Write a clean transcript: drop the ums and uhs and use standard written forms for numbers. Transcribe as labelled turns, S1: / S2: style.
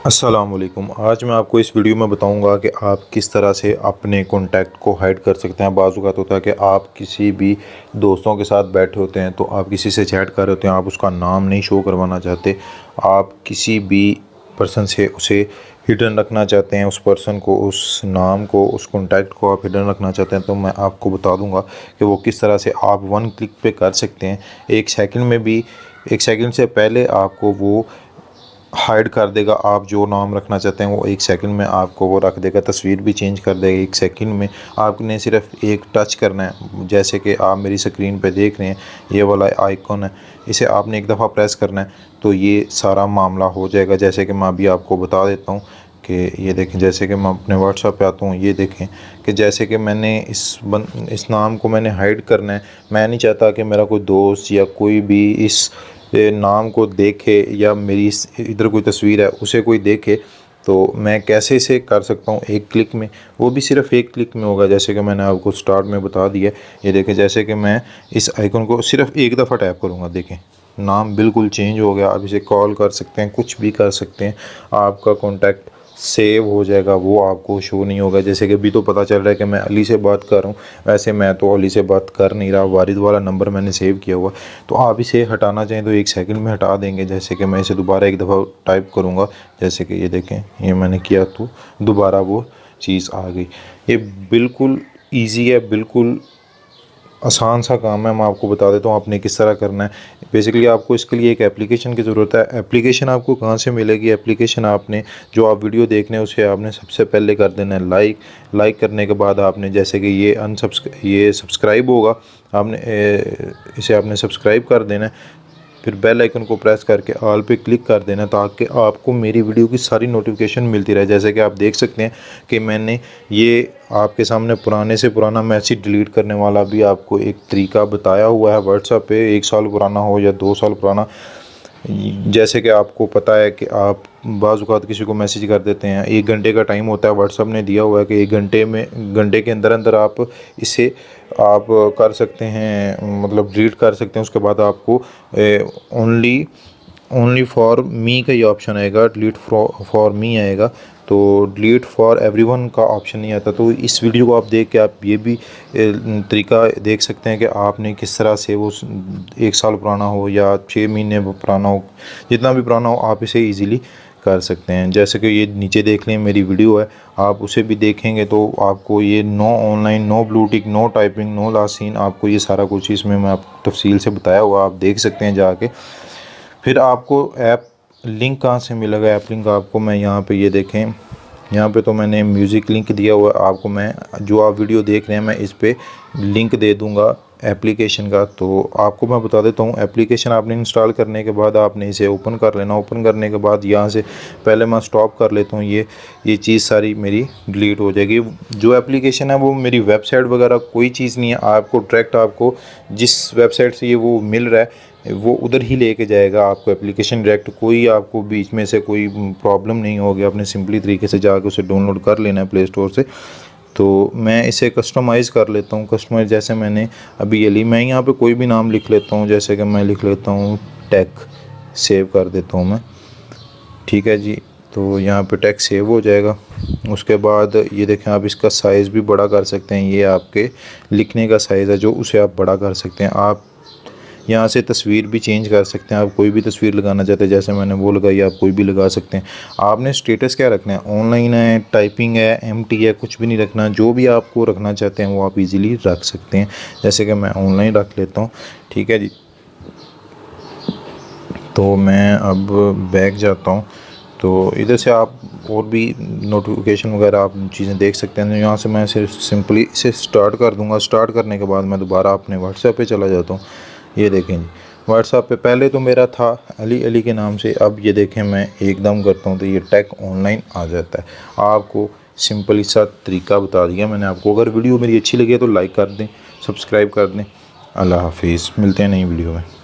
S1: अस्सलामुअलैकुम। आज मैं आपको इस वीडियो में बताऊंगा कि आप किस तरह से अपने कॉन्टैक्ट को हाइड कर सकते हैं। बाज़ औक़ात होता है कि आप किसी भी दोस्तों के साथ बैठे होते हैं तो आप किसी से चैट कर रहे होते हैं, आप उसका नाम नहीं शो करवाना चाहते, आप किसी भी पर्सन से उसे हिडन रखना चाहते हैं, उस पर्सन को, उस नाम को, उस कॉन्टैक्ट को आप हिडन रखना चाहते हैं, तो मैं आपको बता दूंगा कि वो किस तरह से आप वन क्लिक पे कर सकते हैं। एक सेकंड में भी, एक सेकंड से पहले आपको वो हाइड कर देगा। आप जो नाम रखना चाहते हैं वो एक सेकंड में आपको वो रख देगा, तस्वीर भी चेंज कर देगा एक सेकंड में। आपने सिर्फ एक टच करना है, जैसे कि आप मेरी स्क्रीन पे देख रहे हैं, ये वाला आइकॉन है, इसे आपने एक दफ़ा प्रेस करना है तो ये सारा मामला हो जाएगा। जैसे कि मैं अभी आपको बता देता हूँ कि ये देखें, जैसे कि मैं अपने व्हाट्सएप पे आता हूँ, ये देखें कि जैसे कि मैंने इस नाम को मैंने हाइड करना है। मैं नहीं चाहता कि मेरा कोई दोस्त या कोई भी इस नाम को देखे, या मेरी इधर कोई तस्वीर है उसे कोई देखे, तो मैं कैसे इसे कर सकता हूँ एक क्लिक में। वो भी सिर्फ एक क्लिक में होगा, जैसे कि मैंने आपको स्टार्ट में बता दिया। ये देखें, जैसे कि मैं इस आइकन को सिर्फ एक दफ़ा टैप करूँगा, देखें नाम बिल्कुल चेंज हो गया। आप इसे कॉल कर सकते हैं, कुछ भी कर सकते हैं, आपका कॉन्टैक्ट सेव हो जाएगा, वो आपको शो नहीं होगा। जैसे कि अभी तो पता चल रहा है कि मैं अली से बात कर रहा हूँ, वैसे मैं तो अली से बात कर नहीं रहा, वारिद वाला नंबर मैंने सेव किया हुआ। तो आप इसे हटाना चाहें तो एक सेकंड में हटा देंगे। जैसे कि मैं इसे दोबारा एक दफ़ा टाइप करूँगा, जैसे कि ये देखें, ये मैंने किया तो दोबारा वो चीज़ आ गई। ये बिल्कुल ईजी है, बिल्कुल आसान सा काम है। मैं आपको बता देता हूँ आपने किस तरह करना है। बेसिकली आपको इसके लिए एक एप्लीकेशन की ज़रूरत है। एप्लीकेशन आपको कहाँ से मिलेगी? एप्लीकेशन आपने, जो आप वीडियो देख रहे हैं उसे आपने सबसे पहले कर देना है लाइक करने के बाद आपने, जैसे कि ये सब्सक्राइब होगा, आपने इसे आपने सब्सक्राइब कर देना है। फिर बेल आइकन को प्रेस करके ऑल पे क्लिक कर देना, ताकि आपको मेरी वीडियो की सारी नोटिफिकेशन मिलती रहे। जैसे कि आप देख सकते हैं कि मैंने ये आपके सामने पुराने से पुराना मैसेज डिलीट करने वाला भी आपको एक तरीका बताया हुआ है व्हाट्सएप पे, 1 साल पुराना हो या 2 साल पुराना। जैसे कि आपको पता है कि आप बाज़ औक़ात किसी को मैसेज कर देते हैं, 1 घंटे का टाइम होता है, व्हाट्सएप ने दिया हुआ है कि 1 घंटे के अंदर अंदर आप इसे आप कर सकते हैं, मतलब डिलीट कर सकते हैं। उसके बाद आपको ओनली फॉर मी का ये ऑप्शन आएगा, डिलीट फॉर मी आएगा, तो डिलीट फॉर एवरीवन का ऑप्शन नहीं आता। तो इस वीडियो को आप देख के आप ये भी तरीका देख सकते हैं कि आपने किस तरह से, वो 1 साल पुराना हो या 6 महीने पुराना हो, जितना भी पुराना हो, आप इसे इजीली कर सकते हैं। जैसे कि ये नीचे देख लें, मेरी वीडियो है, आप उसे भी देखेंगे तो आपको ये no online, no blue tick, no typing, no last seen, आपको ये सारा कुछ इसमें मैं आपको तफसील से बताया हुआ, आप देख सकते हैं जाके। फिर आपको ऐप लिंक कहाँ से मिलेगा? ऐप लिंक आपको मैं यहाँ पे, ये देखें, यहाँ पे तो मैंने म्यूज़िक लिंक दिया हुआ है आपको। मैं जो आप वीडियो देख रहे हैं मैं इस पे लिंक दे दूँगा एप्लीकेशन का। तो आपको मैं बता देता हूँ, एप्लीकेशन आपने इंस्टॉल करने के बाद आपने इसे ओपन कर लेना। ओपन करने के बाद यहाँ से पहले मैं स्टॉप कर लेता हूँ, ये चीज़ सारी मेरी डिलीट हो जाएगी। जो एप्लीकेशन है वो मेरी वेबसाइट वगैरह कोई चीज़ नहीं है, आपको डायरेक्ट, आपको जिस वेबसाइट से ये वो मिल रहा है वो उधर ही लेके जाएगा आपको एप्लीकेशन डायरेक्ट। कोई आपको बीच में से कोई प्रॉब्लम नहीं होगी, आपने सिंपली तरीके से जाके उसे डाउनलोड कर लेना है प्ले स्टोर से। तो मैं इसे कस्टमाइज़ कर लेता हूँ। कस्टमाइज़ जैसे मैंने अभी ये ली, मैं यहाँ पे कोई भी नाम लिख लेता हूँ, जैसे कि मैं लिख लेता हूँ टेक, सेव कर देता हूँ मैं, ठीक है जी। तो यहाँ पे टेक सेव हो जाएगा। उसके बाद ये देखें, आप इसका साइज़ भी बड़ा कर सकते हैं, ये आपके लिखने का साइज़ है जो, उसे आप बड़ा कर सकते हैं। आप यहाँ से तस्वीर भी चेंज कर सकते हैं, आप कोई भी तस्वीर लगाना चाहते हैं, जैसे मैंने वो लगाई, आप कोई भी लगा सकते हैं। आपने स्टेटस क्या रखना है? ऑनलाइन है, टाइपिंग है, एम्प्टी है, कुछ भी नहीं रखना। जो भी आपको रखना चाहते हैं वो आप इजीली रख सकते हैं। जैसे कि मैं ऑनलाइन रख लेता हूँ, ठीक है जी। तो मैं अब बैक जाता हूँ, तो इधर से आप और भी नोटिफिकेशन वगैरह आप चीज़ें देख सकते हैं। यहाँ से मैं सिर्फ सिंपली इसे स्टार्ट कर दूँगा। स्टार्ट करने के बाद मैं दोबारा अपने व्हाट्सएप पे चला जाता हूँ। ये देखें जी, व्हाट्सएप पे पहले तो मेरा था अली के नाम से, अब ये देखें मैं एकदम करता हूँ तो ये टेक ऑनलाइन आ जाता है। आपको सिंपल सा तरीका बता दिया मैंने आपको। अगर वीडियो मेरी अच्छी लगी है तो लाइक कर दें, सब्सक्राइब कर दें। अल्लाह हाफिज़, मिलते हैं नई वीडियो में।